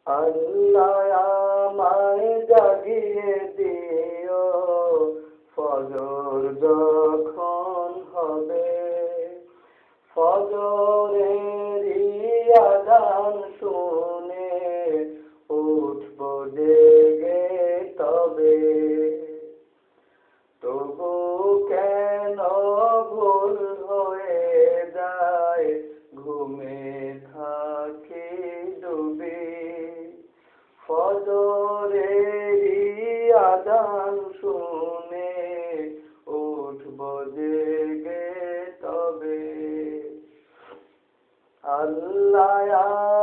আল্লাহ আমায় জাগিয়ে দিও ফজর যখন হবে, ফজরেরই আযান শুনে উঠব জেগে তবে। তবু কেন ভুল হয়ে যায়, ঘুমে থাকি ডুবে। ফজরেরই আযান শুনে উঠব জেগে তবে। আল্লাহ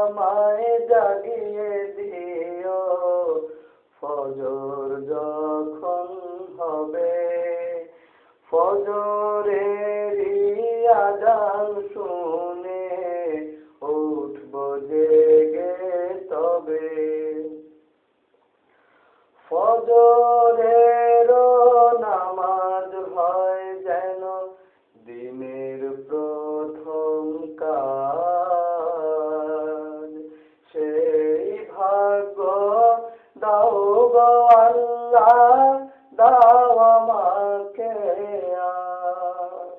আমায় জাগিয়ে দিও ফজর যখন হবে, ফজরেরই আযান শুনে উঠব জেগে তবে। ফজরেরও নামাজ হয় যেন দিনের প্রথম কাজ, সেই ভাগ্য দাও গো আল্লাহ, দাও আমাকে আজ।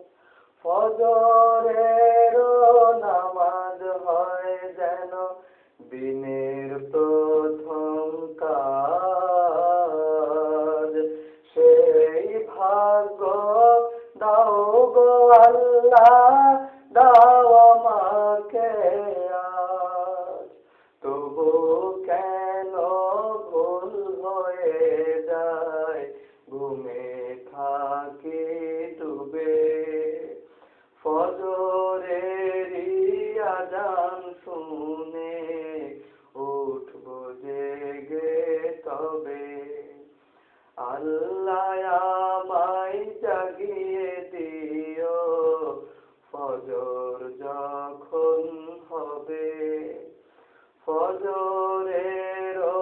ফজরেরও নামাজ হয় যেন দিনের প্রথম কাজ, সেই ভাগ্য দাও গো আল্লাহ, দাও আমাকে আজ। তবু কেন ভুল হয়ে যায়, ঘুমে থাকি ডুবে। ফজরেরই আযান শুনে উঠব জেগে তবে। আল্লাহ আমায় জাগিয়ে দিও ফজর যখন হবে, ফজরেরও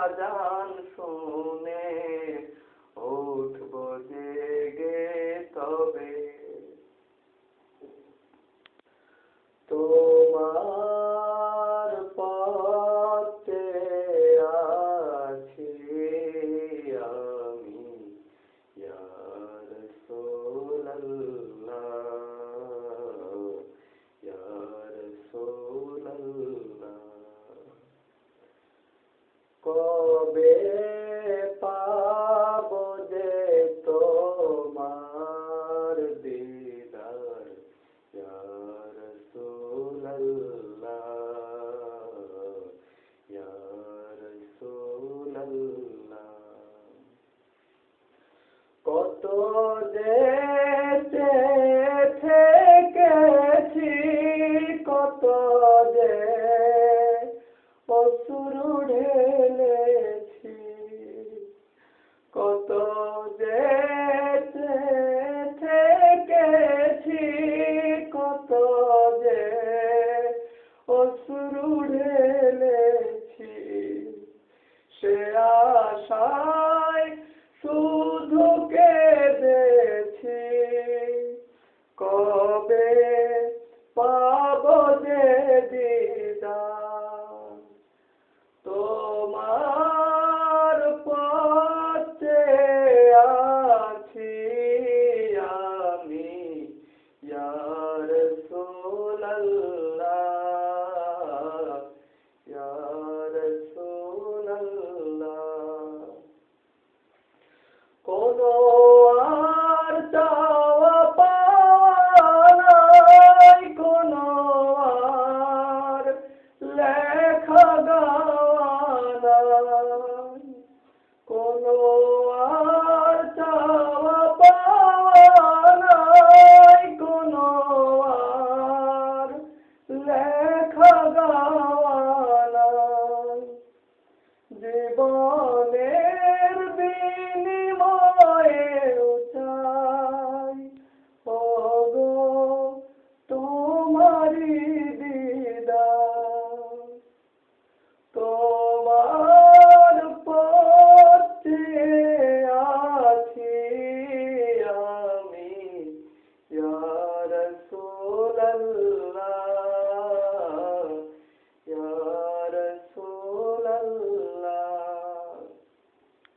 আযান শুনে উঠব জেগে তবে। তোমার পথে আছি আমি ইয়া রাসূলুল্লাহ, ইয়া রাসূলুল্লাহ। কবে